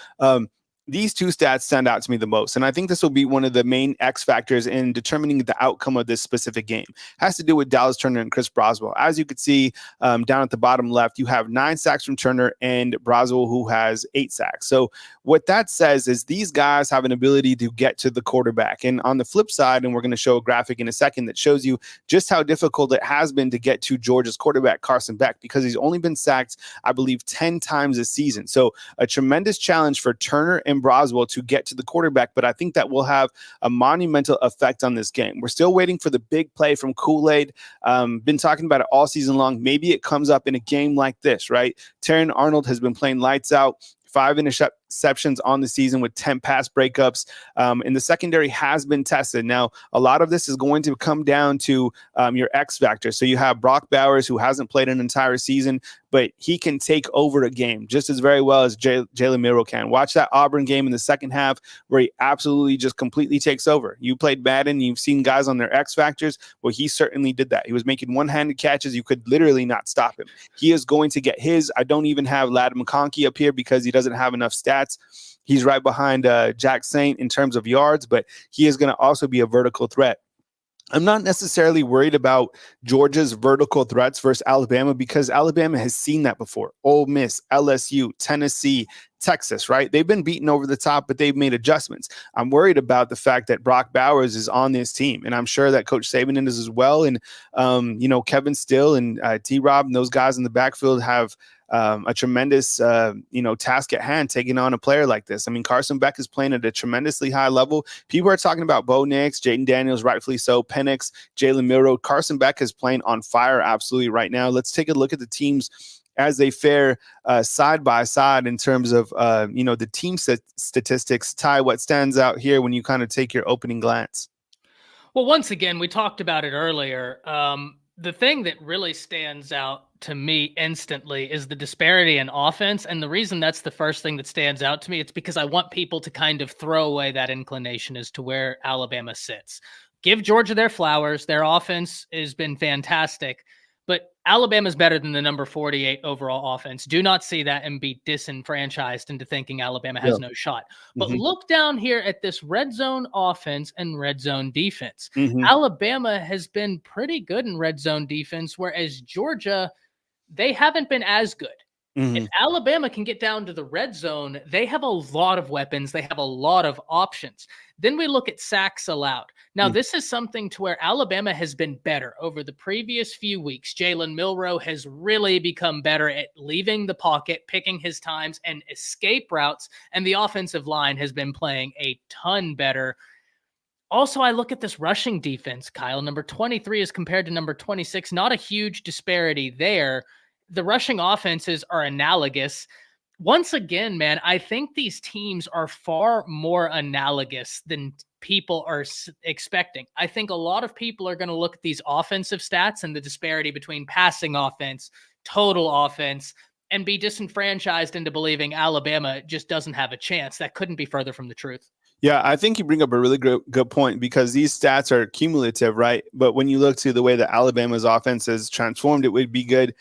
These two stats stand out to me the most. And I think this will be one of the main X factors in determining the outcome of this specific game. It has to do with Dallas Turner and Chris Broswell. As you could see down at the bottom left, you have 9 sacks from Turner and Broswell, who has 8 sacks. So what that says is these guys have an ability to get to the quarterback. And on the flip side, and we're going to show a graphic in a second that shows you just how difficult it has been to get to Georgia's quarterback, Carson Beck, because he's only been sacked, I believe, 10 times this season. So a tremendous challenge for Turner and Broswell to get to the quarterback, but I think that will have a monumental effect on this game. We're still waiting for the big play from Kool-Aid. Been talking about it all season long. Maybe it comes up in a game like this, right? Terran Arnold has been playing lights out. 5 interceptions on the season with 10 pass breakups. And the secondary has been tested. Now, a lot of this is going to come down to your X factor. So you have Brock Bowers, who hasn't played an entire season, but he can take over a game just as very well as Jalen Milroe can. Watch that Auburn game in the second half where he absolutely just completely takes over. You played Madden, you've seen guys on their X factors. Well, he certainly did that. He was making one-handed catches. You could literally not stop him. He is going to get his. I don't even have Ladd McConkey up here because he doesn't have enough stats. He's right behind Jack Saint in terms of yards, but he is going to also be a vertical threat. I'm not necessarily worried about Georgia's vertical threats versus Alabama because Alabama has seen that before. Ole Miss, LSU, Tennessee, Texas, right? They've been beaten over the top, but they've made adjustments. I'm worried about the fact that Brock Bowers is on this team, and I'm sure that Coach Saban is as well. And, Kevin Still and T-Rob and those guys in the backfield have a tremendous, task at hand taking on a player like this. I mean, Carson Beck is playing at a tremendously high level. People are talking about Bo Nix, Jaden Daniels, rightfully so, Penix, Jalen Milroe. Carson Beck is playing on fire absolutely right now. Let's take a look at the teams as they fare side by side in terms of, the team statistics. Ty, what stands out here when you kind of take your opening glance? Well, once again, we talked about it earlier. The thing that really stands out to me instantly is the disparity in offense. And the reason that's the first thing that stands out to me, it's because I want people to kind of throw away that inclination as to where Alabama sits. Give Georgia their flowers. Their offense has been fantastic, but Alabama's better than the number 48 overall offense. Do not see that and be disenfranchised into thinking Alabama has no shot. But look down here at this red zone offense and red zone defense. Alabama has been pretty good in red zone defense, whereas Georgia, they haven't been as good. If Alabama can get down to the red zone, they have a lot of weapons. They have a lot of options. Then we look at sacks allowed. Now, this is something to where Alabama has been better over the previous few weeks. Jalen Milroe has really become better at leaving the pocket, picking his times, and escape routes. And the offensive line has been playing a ton better. Also, I look at this rushing defense, Kyle. Number 23 is compared to number 26. Not a huge disparity there. The rushing offenses are analogous. Once again, man, I think these teams are far more analogous than people are expecting. I think a lot of people are going to look at these offensive stats and the disparity between passing offense, total offense, and be disenfranchised into believing Alabama just doesn't have a chance. That couldn't be further from the truth. Yeah, I think you bring up a really good point, because these stats are cumulative, right? But when you look to the way that Alabama's offense has transformed, it would be good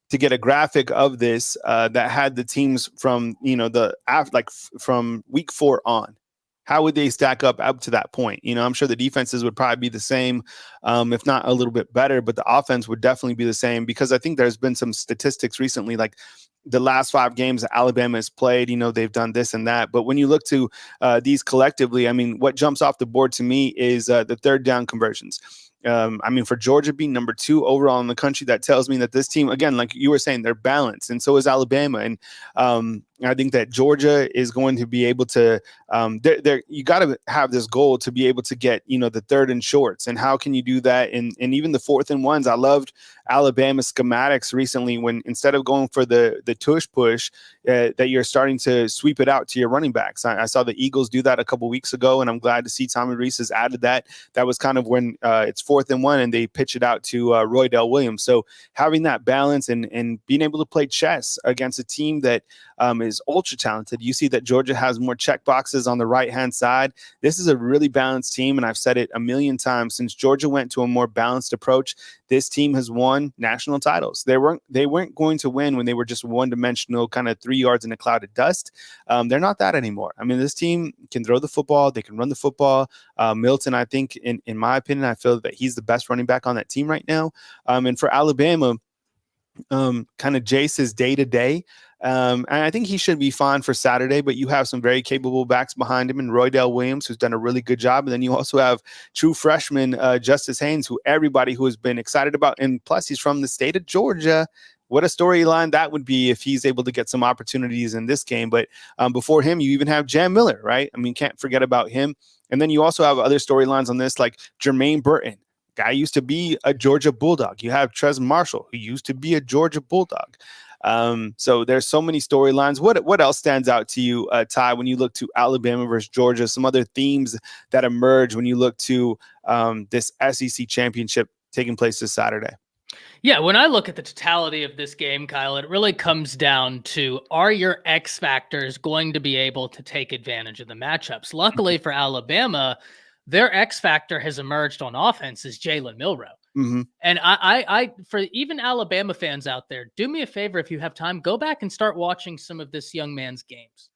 to get a graphic of this that had the teams from, from week 4 on. How would they stack up to that point? I'm sure the defenses would probably be the same, if not a little bit better, but the offense would definitely be the same, because I think there's been some statistics recently, like the last 5 games that Alabama has played, they've done this and that. But when you look to these collectively, what jumps off the board to me is the third down conversions. For Georgia being number 2 overall in the country, that tells me that this team, again, like you were saying, they're balanced, and so is Alabama. And I think that Georgia is going to be able to. You got to have this goal to be able to get the 3rd and shorts, and how can you do that? And even the 4th and 1s. I loved Alabama's schematics recently, when instead of going for the tush push, that you're starting to sweep it out to your running backs. I saw the Eagles do that a couple weeks ago, and I'm glad to see Tommy Rees has added that. That was kind of when it's 4th and 1, and they pitch it out to Roydell Williams. So having that balance and being able to play chess against a team that is ultra talented. You see that Georgia has more check boxes on the right-hand side. This is a really balanced team, and I've said it a million times. Since Georgia went to a more balanced approach, this team has won national titles. They weren't going to win when they were just one-dimensional, kind of 3 yards in a cloud of dust. They're not that anymore. This team can throw the football. They can run the football. Milton, I think, in my opinion, I feel that he's the best running back on that team right now. And for Alabama, kind of Jace's day-to-day. And I think he should be fine for Saturday, but you have some very capable backs behind him, and Roydell Williams, who's done a really good job. And then you also have true freshman Justice Haynes, who everybody who has been excited about. And plus, he's from the state of Georgia. What a storyline that would be if he's able to get some opportunities in this game. But before him, you even have Jam Miller, right? Can't forget about him. And then you also have other storylines on this, like Jermaine Burton. Guy used to be a Georgia Bulldog. You have Trez Marshall, who used to be a Georgia Bulldog. So there's so many storylines. What else stands out to you, Ty, when you look to Alabama versus Georgia? Some other themes that emerge when you look to this SEC championship taking place this Saturday? Yeah, when I look at the totality of this game, Kyle, it really comes down to, are your X factors going to be able to take advantage of the matchups? Luckily for Alabama, their X factor has emerged on offense as Jalen Milroe. Mm-hmm. And I, for even Alabama fans out there, do me a favor, if you have time, go back and start watching some of this young man's games.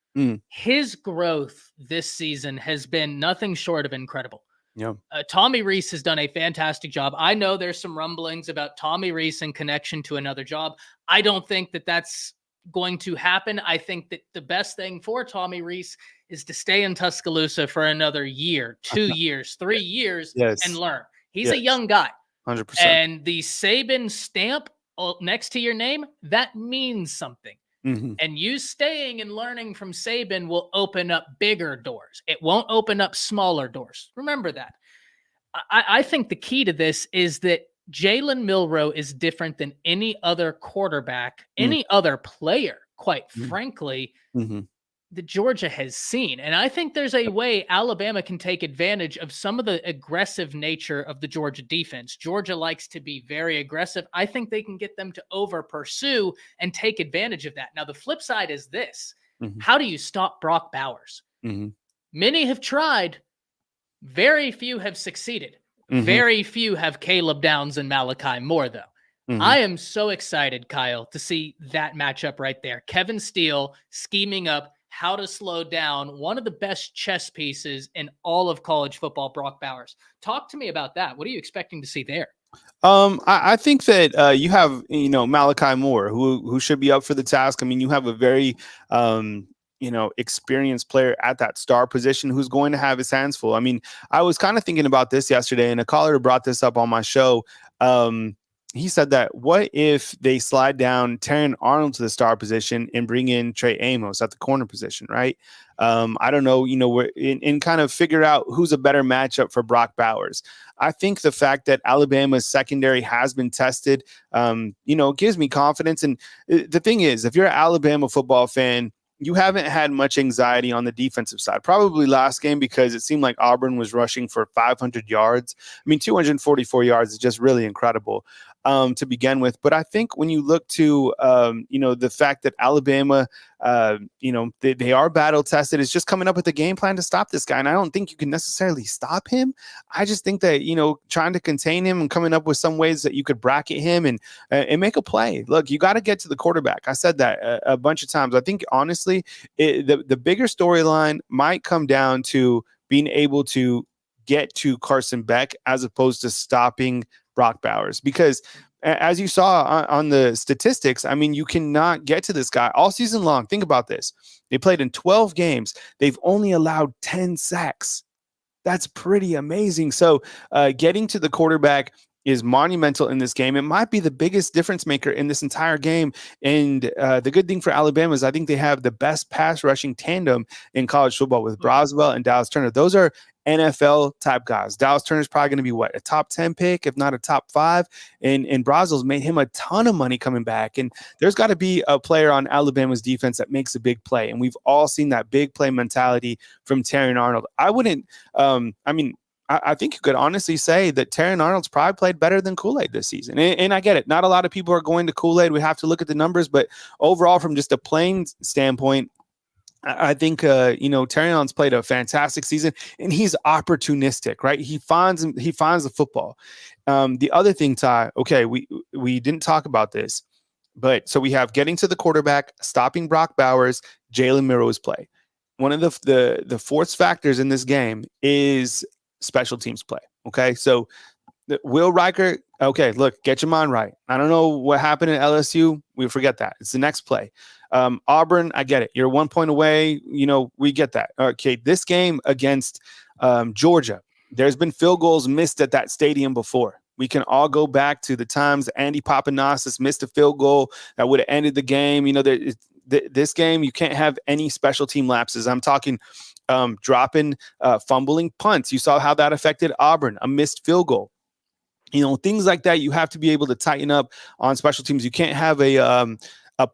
His growth this season has been nothing short of incredible. Yeah. Tommy Rees has done a fantastic job. I know there's some rumblings about Tommy Rees in connection to another job. I don't think that that's going to happen. I think that the best thing for Tommy Rees is to stay in Tuscaloosa for another year, 2 years, 3 years, and learn. He's a young guy. 100%. And the Saban stamp next to your name, that means something. Mm-hmm. And you staying and learning from Saban will open up bigger doors. It won't open up smaller doors. Remember that. I think the key to this is that Jalen Milroe is different than any other quarterback, any other player, quite frankly, that Georgia has seen. And I think there's a way Alabama can take advantage of some of the aggressive nature of the Georgia defense. Georgia likes to be very aggressive. I think they can get them to over pursue and take advantage of that. Now, the flip side is this. How do you stop Brock Bowers? Many have tried. Very few have succeeded. Very few have Caleb Downs and Malachi Moore, though. I am so excited, Kyle, to see that matchup right there. Kevin Steele scheming up how to slow down one of the best chess pieces in all of college football, Brock Bowers. Talk to me about that. What are you expecting to see there? I think that you have, Malachi Moore, who should be up for the task. You have a very, experienced player at that star position who's going to have his hands full. I was kind of thinking about this yesterday, and a caller brought this up on my show. He said that what if they slide down Terran Arnold to the star position and bring in Trey Amos at the corner position, right? I don't know, and kind of figure out who's a better matchup for Brock Bowers. I think the fact that Alabama's secondary has been tested, gives me confidence. And the thing is, if you're an Alabama football fan, you haven't had much anxiety on the defensive side. Probably last game because it seemed like Auburn was rushing for 500 yards. 244 yards is just really incredible. to begin with. But I think when you look to, the fact that Alabama, they are battle tested, it's just coming up with a game plan to stop this guy. And I don't think you can necessarily stop him. I just think that, trying to contain him and coming up with some ways that you could bracket him and make a play. Look, you got to get to the quarterback. I said that a bunch of times. I think, honestly, the bigger storyline might come down to being able to get to Carson Beck as opposed to stopping Brock Bowers, because as you saw on the statistics, I mean, you cannot get to this guy all season long. Think about this. They played in 12 games. They've only allowed 10 sacks. That's pretty amazing. So getting to the quarterback is monumental in this game. It might be the biggest difference maker in this entire game. And the good thing for Alabama is I think they have the best pass rushing tandem in college football with Broswell and Dallas Turner. Those are NFL type guys. Dallas Turner's probably going to be a top 10 pick, if not a top 5. And Broswell's made him a ton of money coming back. And there's got to be a player on Alabama's defense that makes a big play. And we've all seen that big play mentality from Terrion Arnold. I think you could honestly say that Terrion Arnold's probably played better than Kool-Aid this season. And I get it. Not a lot of people are going to Kool-Aid. We have to look at the numbers. But overall, from just a playing standpoint, I think, Terrion's played a fantastic season, and he's opportunistic, right? He finds the football. The other thing, Ty, okay, we didn't talk about this, but so we have getting to the quarterback, stopping Brock Bowers, Jalen Milroe's play. One of the force factors in this game is special teams play. Okay, so Will Riker, okay, look, get your mind right. I don't know what happened at LSU. We forget that. It's the next play. Auburn, I get it. You're 1 point away. We get that. Okay, this game against Georgia, there's been field goals missed at that stadium before. We can all go back to the times Andy Papanasis missed a field goal that would have ended the game. This game, you can't have any special team lapses. I'm talking dropping, fumbling punts. You saw how that affected Auburn, a missed field goal. Things like that. You have to be able to tighten up on special teams. You can't have a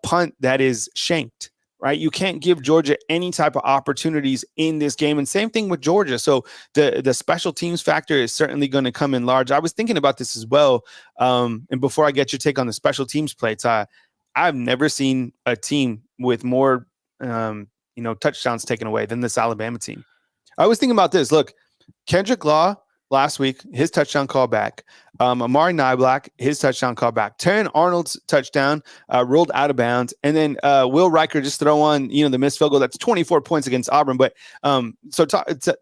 punt that is shanked, right? You can't give Georgia any type of opportunities in this game. And same thing with Georgia. So the special teams factor is certainly going to come in large. I was thinking about this as well. And before I get your take on the special teams play, Ty, I've never seen a team with more touchdowns taken away than this Alabama team. I was thinking about this. Look, Kendrick Law last week, his touchdown call back. Amari Niblack, his touchdown call back. Terrion Arnold's touchdown ruled out of bounds. And then Will Riker just throw on, the missed field goal. That's 24 points against Auburn. But so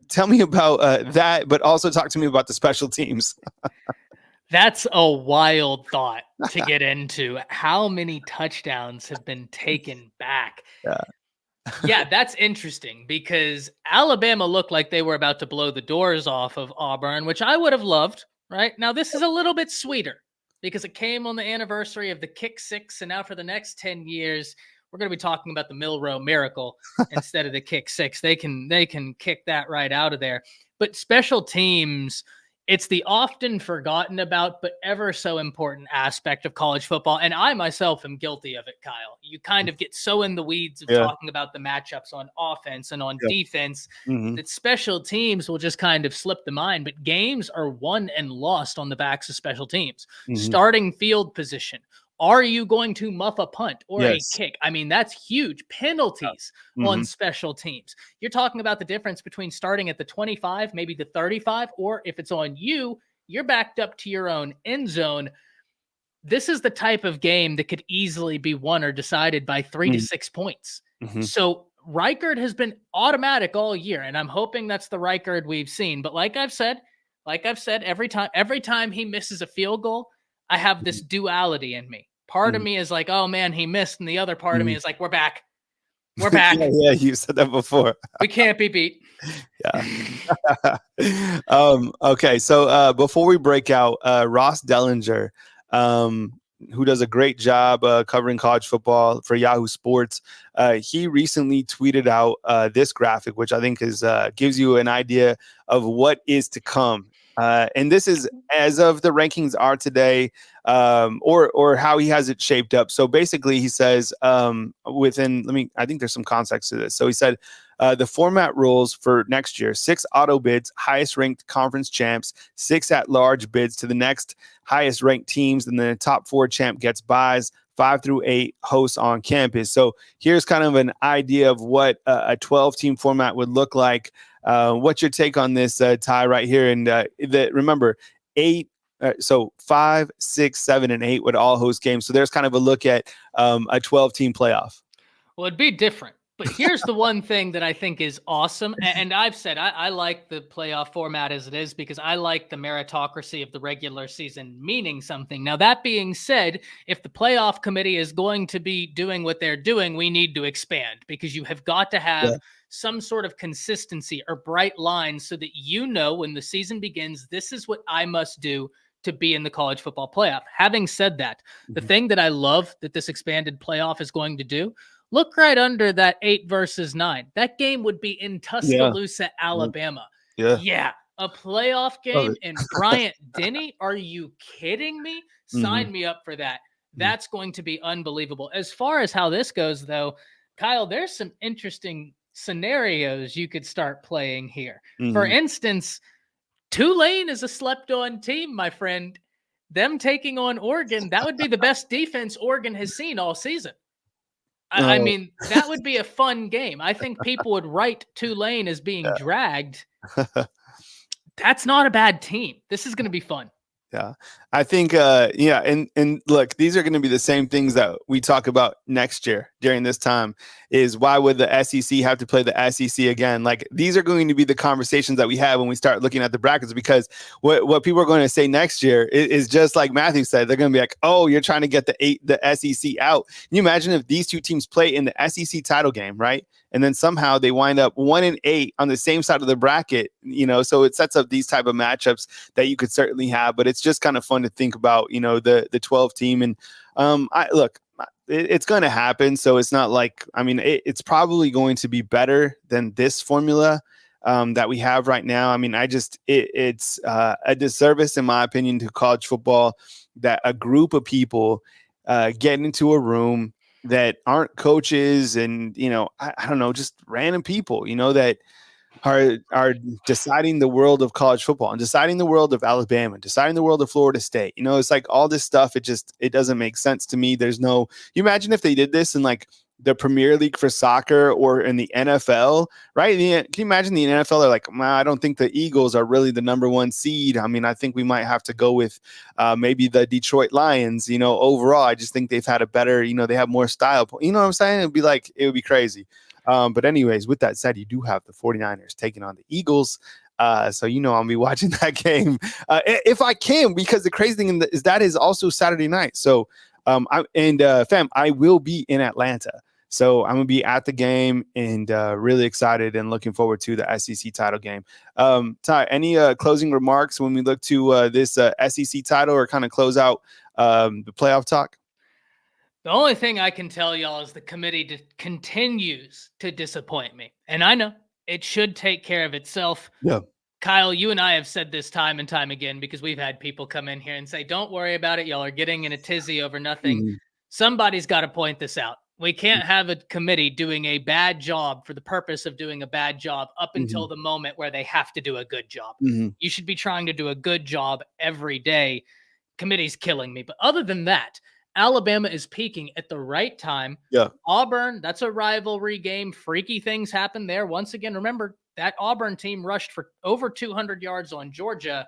tell me about that, but also talk to me about the special teams. That's a wild thought to get into. How many touchdowns have been taken back? Yeah, that's interesting because Alabama looked like they were about to blow the doors off of Auburn, which I would have loved, right? Now, this is a little bit sweeter because it came on the anniversary of the kick six, and now for the next 10 years, we're going to be talking about the Milroe miracle instead of the kick six. They can kick that right out of there. But special teams, it's the often forgotten about, but ever so important aspect of college football. And I myself am guilty of it, Kyle. You kind of get so in the weeds of talking about the matchups on offense and on defense that special teams will just kind of slip the mind. But games are won and lost on the backs of special teams. Starting field position. Are you going to muff a punt or a kick? I mean, that's huge. Penalties on special teams. You're talking about the difference between starting at the 25, maybe the 35, or if it's on you, you're backed up to your own end zone. This is the type of game that could easily be won or decided by 3 to 6 points. So Reichard has been automatic all year, and I'm hoping that's the Reichard we've seen. But like I've said, every time he misses a field goal, I have this duality in me. Part of me is like, oh man, he missed. And the other part of me is like, we're back. We're back. Yeah, you said that before. We can't be beat. Yeah. Okay. So before we break out, Ross Dellinger, who does a great job covering college football for Yahoo Sports, he recently tweeted out this graphic, which I think is gives you an idea of what is to come And this is as of the rankings are today, or how he has it shaped up. So basically, he says I think there's some context to this. So he said the format rules for next year: 6 auto bids, highest ranked conference champs; 6 at large bids to the next highest ranked teams, and then the top 4 champ gets buys. 5 through 8 hosts on campus. So here's kind of an idea of what a 12-team format would look like. What's your take on this, Ty, right here? And remember, 8, so 5, 6, 7, and 8 would all host games. So there's kind of a look at a 12-team playoff. Well, it'd be different. But here's the one thing that I think is awesome. And I've said I like the playoff format as it is because I like the meritocracy of the regular season meaning something. Now, that being said, if the playoff committee is going to be doing what they're doing, we need to expand because you have got to have some sort of consistency or bright lines so that you know when the season begins, this is what I must do to be in the college football playoff. Having said that, the thing that I love that this expanded playoff is going to do, look right under that 8 versus 9. That game would be in Tuscaloosa, Alabama. Yeah. A playoff game in Bryant-Denny? Are you kidding me? Sign me up for that. That's going to be unbelievable. As far as how this goes, though, Kyle, there's some interesting scenarios you could start playing here. For instance, Tulane is a slept-on team, my friend. Them taking on Oregon, that would be the best defense Oregon has seen all season. I mean, that would be a fun game. I think people would write Tulane as being dragged. That's not a bad team. This is going to be fun. Yeah, I think, and look, these are going to be the same things that we talk about next year during this time is why would the SEC have to play the SEC again? Like these are going to be the conversations that we have when we start looking at the brackets, because what people are going to say next year is just like Matthew said, they're going to be like, oh, you're trying to get the SEC out. Can you imagine if these two teams play in the SEC title game, right? And then somehow they wind up 1-8 on the same side of the bracket, so it sets up these type of matchups that you could certainly have, but it's just kind of fun to think about, the 12 team. And it's going to happen. So it's not like, it's probably going to be better than this formula that we have right now. I mean, it's a disservice, in my opinion, to college football that a group of people get into a room that aren't coaches and, I don't know, just random people, that are deciding the world of college football and deciding the world of Alabama, deciding the world of Florida State. It's like all this stuff. It doesn't make sense to me. You imagine if they did this in like the Premier League for soccer or in the NFL, right? Can you imagine the NFL? They're like, I don't think the Eagles are really the number 1 seed. I mean, I think we might have to go with maybe the Detroit Lions, overall. I just think they've had a better, they have more style. You know what I'm saying? It would be crazy. But anyways, with that said, you do have the 49ers taking on the Eagles. So, I'll be watching that game if I can, because the crazy thing is that is also Saturday night. So, I will be in Atlanta. So I'm going to be at the game and really excited and looking forward to the SEC title game. Ty, any closing remarks when we look to this SEC title or kind of close out the playoff talk? The only thing I can tell y'all is the committee continues to disappoint me. And I know it should take care of itself. Yeah. Kyle, you and I have said this time and time again because we've had people come in here and say, don't worry about it. Y'all are getting in a tizzy over nothing. Somebody's got to point this out. We can't have a committee doing a bad job for the purpose of doing a bad job up until the moment where they have to do a good job. You should be trying to do a good job every day. Committee's killing me. But other than that, Alabama is peaking at the right time. Yeah. Auburn, that's a rivalry game. Freaky things happen there. Once again, remember that Auburn team rushed for over 200 yards on Georgia.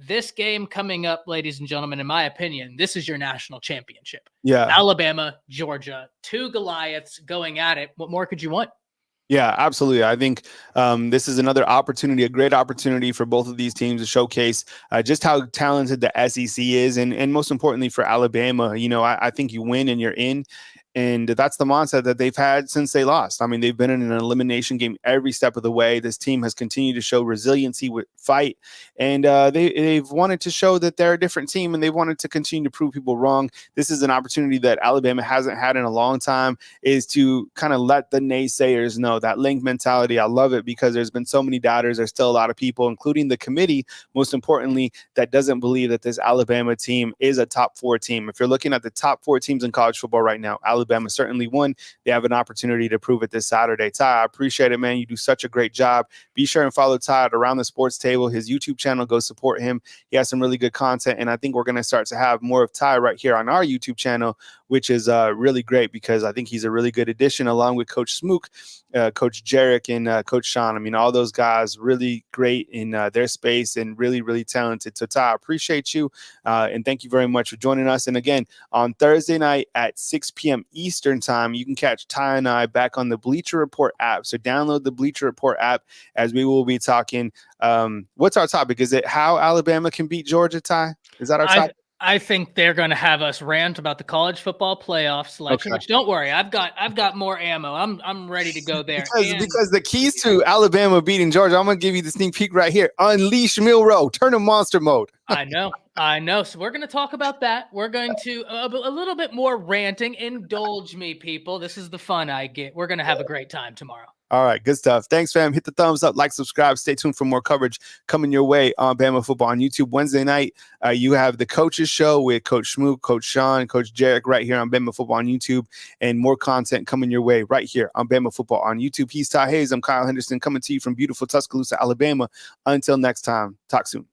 This game coming up, ladies and gentlemen, in my opinion, this is your national championship. Yeah. Alabama, Georgia, 2 Goliaths going at it. What more could you want? Yeah, absolutely. I think this is another opportunity, a great opportunity for both of these teams to showcase just how talented the SEC is. And most importantly for Alabama, I think you win and you're in. And that's the mindset that they've had since they lost. I mean, they've been in an elimination game every step of the way. This team has continued to show resiliency with fight. And they've wanted to show that they're a different team, and they wanted to continue to prove people wrong. This is an opportunity that Alabama hasn't had in a long time, is to kind of let the naysayers know that link mentality. I love it because there's been so many doubters. There's still a lot of people, including the committee, most importantly, that doesn't believe that this Alabama team is a top 4 team. If you're looking at the top 4 teams in college football right now, Alabama certainly won. They have an opportunity to prove it this Saturday. Ty, I appreciate it, man. You do such a great job. Be sure and follow Ty at Around the Sports Table, his YouTube channel. Go support him. He has some really good content, and I think we're going to start to have more of Ty right here on our YouTube channel, which is really great because I think he's a really good addition along with Coach Smook, Coach Jarek, and Coach Sean. I mean, all those guys really great in their space and really, really talented. So, Ty, I appreciate you, and thank you very much for joining us. And again, on Thursday night at 6 p.m. Eastern time, you can catch Ty and I back on the Bleacher Report app. So download the Bleacher Report app as we will be talking. What's our topic? Is it how Alabama can beat Georgia, Ty? Is that our topic? I think they're going to have us rant about the college football playoff selection. Okay. Which, don't worry, I've got more ammo. I'm ready to go there. Because the keys to Alabama beating Georgia, I'm going to give you the sneak peek right here. Unleash Milroe. Turn to monster mode. I know. So we're going to talk about that. We're going to a little bit more ranting. Indulge me, people. This is the fun I get. We're going to have a great time tomorrow. All right, good stuff. Thanks, fam. Hit the thumbs up, like, subscribe. Stay tuned for more coverage coming your way on Bama Football on YouTube. Wednesday night, you have the Coaches Show with Coach Smook, Coach Sean, Coach Jarek right here on Bama Football on YouTube, and more content coming your way right here on Bama Football on YouTube. He's Ty Hayes. I'm Kyle Henderson coming to you from beautiful Tuscaloosa, Alabama. Until next time, talk soon.